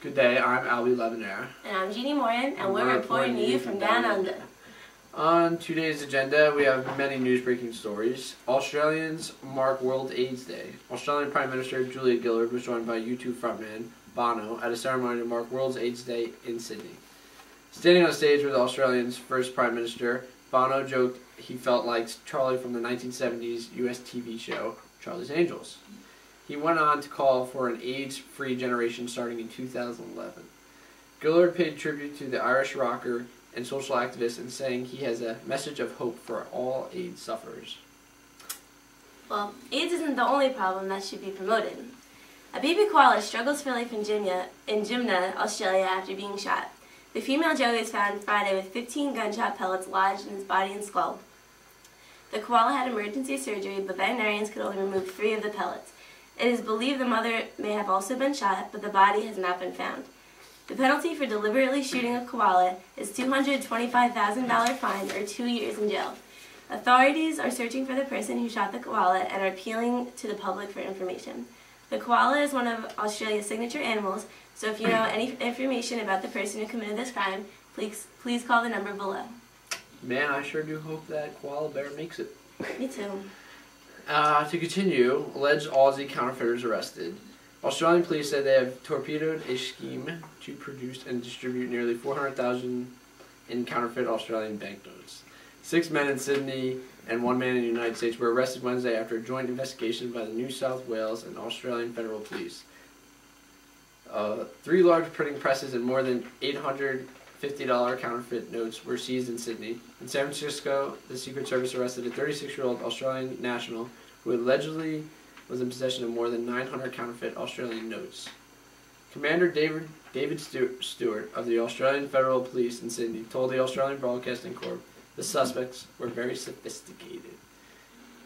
Good day, I'm Albie Levinair. And I'm Jeannie Moran, and we're reporting to you from Down Under. On today's agenda, we have many news-breaking stories. Australians mark World AIDS Day. Australian Prime Minister Julia Gillard was joined by U2 frontman Bono at a ceremony to mark World AIDS Day in Sydney. Standing on stage with Australia's first Prime Minister, Bono joked he felt like Charlie from the 1970s US TV show Charlie's Angels. He went on to call for an AIDS-free generation starting in 2011. Gillard paid tribute to the Irish rocker and social activist and saying he has a message of hope for all AIDS sufferers. Well, AIDS isn't the only problem that should be promoted. A baby koala struggles for life in Jimna, Australia after being shot. The female joey was found Friday with 15 gunshot pellets lodged in his body and skull. The koala had emergency surgery, but veterinarians could only remove 3 of the pellets. It is believed the mother may have also been shot, but the body has not been found. The penalty for deliberately shooting a koala is $225,000 fine or 2 years in jail. Authorities are searching for the person who shot the koala and are appealing to the public for information. The koala is one of Australia's signature animals, so if you know any information about the person who committed this crime, please call the number below. Man, I sure do hope that koala bear makes it. Me too. To continue, alleged Aussie counterfeiters arrested. Australian police said they have torpedoed a scheme to produce and distribute nearly 400,000 in counterfeit Australian banknotes. 6 men in Sydney and 1 man in the United States were arrested Wednesday after a joint investigation by the New South Wales and Australian Federal Police. 3 large printing presses and more than $850 counterfeit notes were seized in Sydney. In San Francisco, the Secret Service arrested a 36-year-old Australian national who allegedly was in possession of more than 900 counterfeit Australian notes. Commander David Stewart of the Australian Federal Police in Sydney told the Australian Broadcasting Corp the suspects were very sophisticated.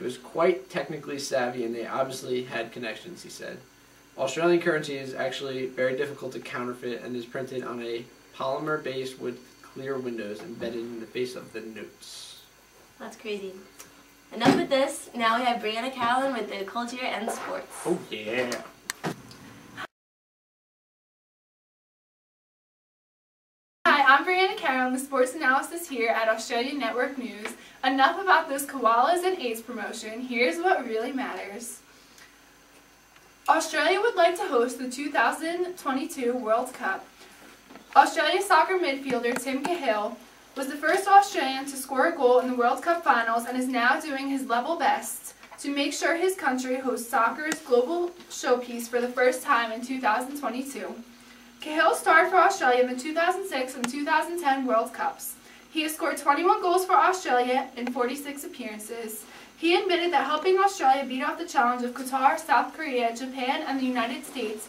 It was quite technically savvy and they obviously had connections, he said. Australian currency is actually very difficult to counterfeit and is printed on a polymer base with clear windows embedded in the face of the notes. That's crazy. Enough with this. Now we have Brianna Callan with the culture and sports. Oh yeah. Hi, I'm Brianna Carroll, the sports analysis here at Australian Network News. Enough about those koalas and AIDS promotion. Here's what really matters. Australia would like to host the 2022 World Cup. Australia soccer midfielder Tim Cahill was the first Australian to score a goal in the World Cup finals and is now doing his level best to make sure his country hosts soccer's global showpiece for the first time in 2022. Cahill starred for Australia in the 2006 and 2010 World Cups. He has scored 21 goals for Australia in 46 appearances. He admitted that helping Australia beat off the challenge of Qatar, South Korea, Japan, and the United States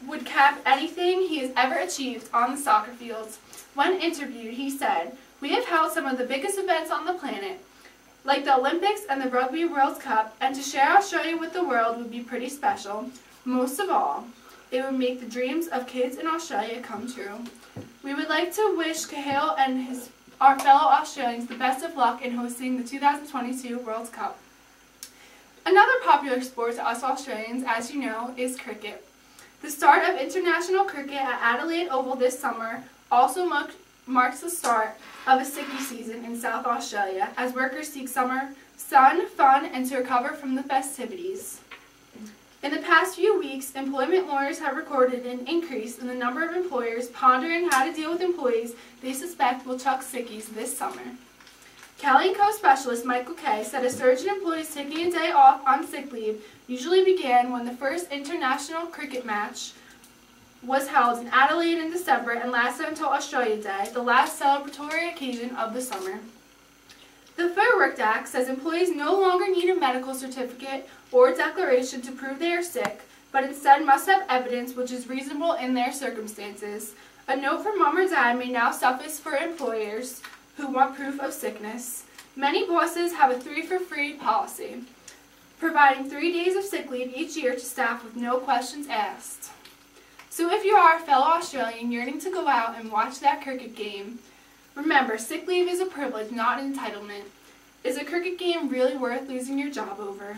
would cap anything he has ever achieved on the soccer fields. When interviewed, he said, "We have held some of the biggest events on the planet, like the Olympics and the Rugby World Cup, and to share Australia with the world would be pretty special. Most of all, it would make the dreams of kids in Australia come true. We would like to wish Cahill and our fellow Australians the best of luck in hosting the 2022 World Cup." Another popular sport to us Australians, as you know, is cricket. The start of international cricket at Adelaide Oval this summer also marks the start of a sickie season in South Australia as workers seek summer sun, fun, and to recover from the festivities. In the past few weeks, employment lawyers have recorded an increase in the number of employers pondering how to deal with employees they suspect will chuck sickies this summer. Kelly & Co. specialist Michael Kay said a surge in employees taking a day off on sick leave usually began when the first international cricket match was held in Adelaide in December and lasted until Australia Day, the last celebratory occasion of the summer. The Fair Work Act says employees no longer need a medical certificate or declaration to prove they are sick, but instead must have evidence which is reasonable in their circumstances. A note from mom or dad may now suffice for employers who want proof of sickness. Many bosses have a 3 for free policy, providing 3 days of sick leave each year to staff with no questions asked. So if you are a fellow Australian yearning to go out and watch that cricket game, remember, sick leave is a privilege, not an entitlement. Is a cricket game really worth losing your job over?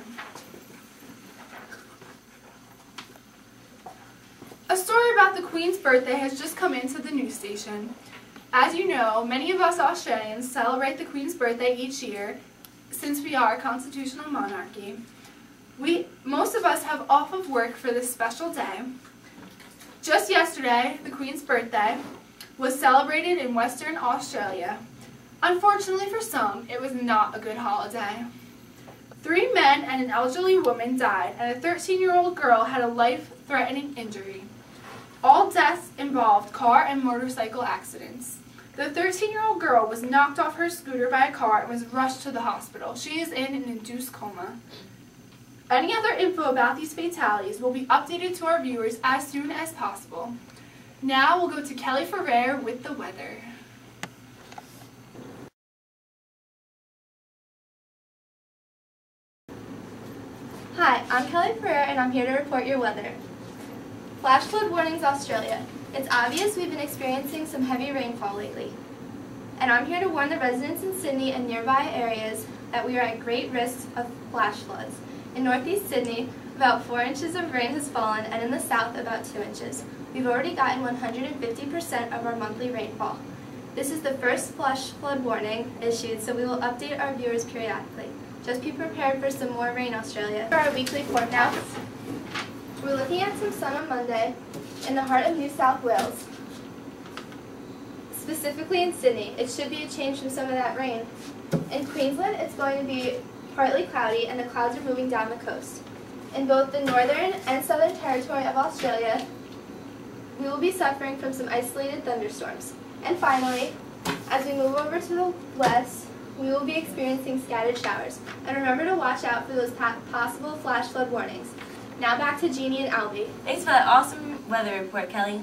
A story about the Queen's birthday has just come into the news station. As you know, many of us Australians celebrate the Queen's birthday each year since we are a constitutional monarchy. Most of us have off of work for this special day. Just yesterday, the Queen's birthday was celebrated in Western Australia. Unfortunately for some, it was not a good holiday. 3 men and an elderly woman died, and a 13-year-old girl had a life-threatening injury. All deaths involved car and motorcycle accidents. The 13-year-old girl was knocked off her scooter by a car and was rushed to the hospital. She is in an induced coma. Any other info about these fatalities will be updated to our viewers as soon as possible. Now we'll go to Kelly Ferrer with the weather. Hi, I'm Kelly Ferrer and I'm here to report your weather. Flash flood warnings, Australia. It's obvious we've been experiencing some heavy rainfall lately. And I'm here to warn the residents in Sydney and nearby areas that we are at great risk of flash floods. In northeast Sydney, about 4 inches of rain has fallen, and in the south, about 2 inches. We've already gotten 150% of our monthly rainfall. This is the first flash flood warning issued, so we will update our viewers periodically. Just be prepared for some more rain, Australia. For our weekly forecast, we're looking at some sun on Monday in the heart of New South Wales. Specifically in Sydney, it should be a change from some of that rain. In Queensland, it's going to be partly cloudy and the clouds are moving down the coast. In both the Northern and Southern Territory of Australia, we will be suffering from some isolated thunderstorms. And finally, as we move over to the west, we will be experiencing scattered showers. And remember to watch out for those possible flash flood warnings. Now back to Jeannie and Albie. Thanks for that awesome weather report, Kelly.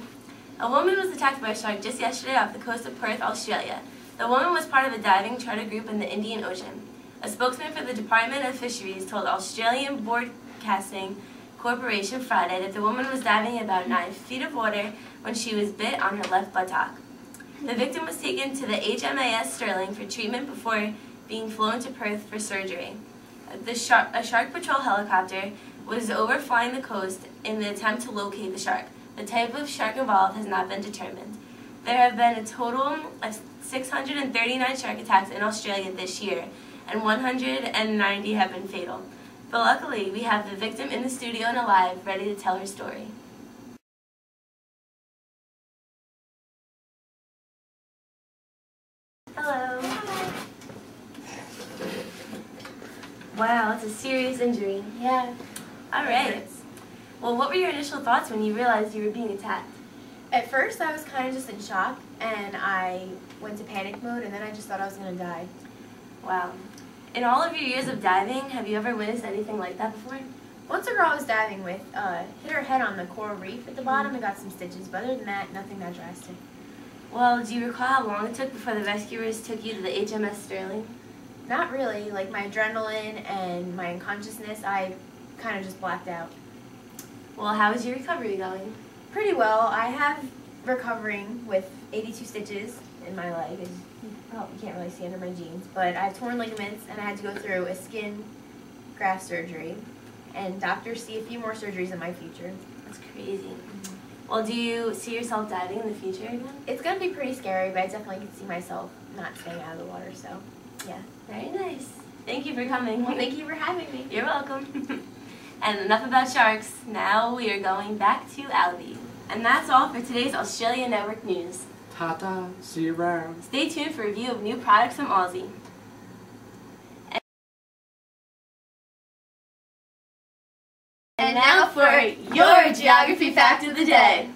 A woman was attacked by a shark just yesterday off the coast of Perth, Australia. The woman was part of a diving charter group in the Indian Ocean. A spokesman for the Department of Fisheries told Australian Broadcasting Corporation Friday that the woman was diving in about 9 feet of water when she was bit on her left buttock. The victim was taken to the HMAS Sterling for treatment before being flown to Perth for surgery. A shark patrol helicopter was overflying the coast in the attempt to locate the shark. The type of shark involved has not been determined. There have been a total of 639 shark attacks in Australia this year, and 190 have been fatal. But luckily, we have the victim in the studio and alive, ready to tell her story. Hello. Wow, that's a serious injury. Yeah. All right. Well, what were your initial thoughts when you realized you were being attacked? At first, I was kind of just in shock, and I went to panic mode, and then I just thought I was going to die. Wow. In all of your years of diving, have you ever witnessed anything like that before? Once a girl I was diving with hit her head on the coral reef at the bottom and got some stitches, but other than that, nothing that drastic. Well, do you recall how long it took before the rescuers took you to the HMS Sterling? Not really. Like, my adrenaline and my unconsciousness, I kind of just blacked out. Well, how is your recovery going? Pretty well. I have recovering with 82 stitches in my leg. And, well, you can't really see under my jeans, but I have torn ligaments, and I had to go through a skin graft surgery, and doctors see a few more surgeries in my future. That's crazy. Well, do you see yourself diving in the future again? It's going to be pretty scary, but I definitely can see myself not staying out of the water, so yeah. Very nice. Thank you for coming. Well, thank you for having me. You're welcome. And enough about sharks. Now we are going back to Albie. And that's all for today's Australia Network News. Ta-ta, see you around. Stay tuned for a review of new products from Aussie. And now for your Geography Fact of the Day.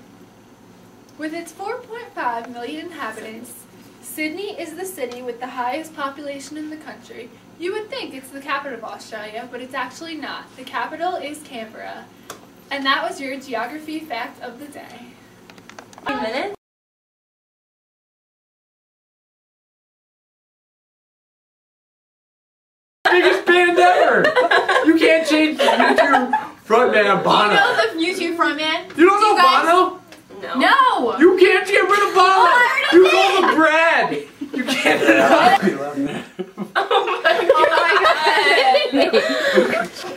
With its 4.5 million inhabitants, Sydney is the city with the highest population in the country. You would think it's the capital of Australia, but it's actually not. The capital is Canberra. And that was your Geography Fact of the Day. 2 minutes. Biggest band ever! You can't change the YouTube frontman Bono. You know the YouTube frontman? You don't know Bono? No. No! You can't get rid of Bono! I You call the Brad! You can't get it Oh my god!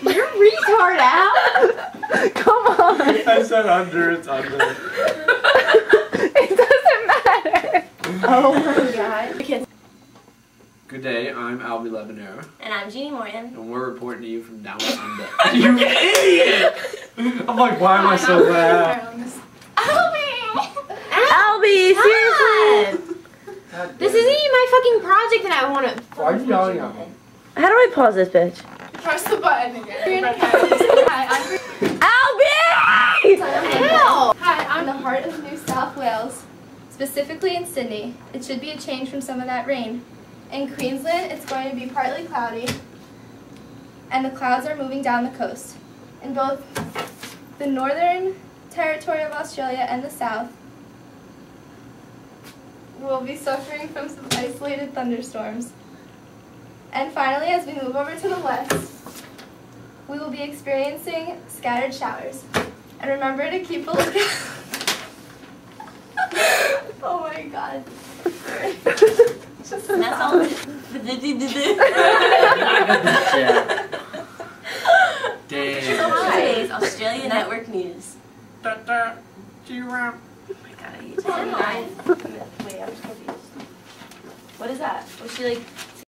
You're retard, Al! Come on! I said said under, it's under. It doesn't matter. Oh my god. Good day, I'm Albie Lebanero, And I'm Jeannie Morton. and we're reporting to you from down under. You idiot! I'm like, why am I so bad? Albie, seriously. This isn't even my fucking project and I want to. Why are you yelling at me? How do I pause this bitch? Press the button again. Hi, Albie! I'm the heart of New South Wales, specifically in Sydney. It should be a change from some of that rain. In Queensland, it's going to be partly cloudy, and the clouds are moving down the coast. In both the Northern Territory of Australia and the South, we'll be suffering from some isolated thunderstorms. And finally, as we move over to the west, we will be experiencing scattered showers. And remember to keep a lookout. Oh my god. And that's all. Damn. Today's Australia Network News. Da-da. Oh my god, I hate you. Wait, I'm confused. What is that? Was she like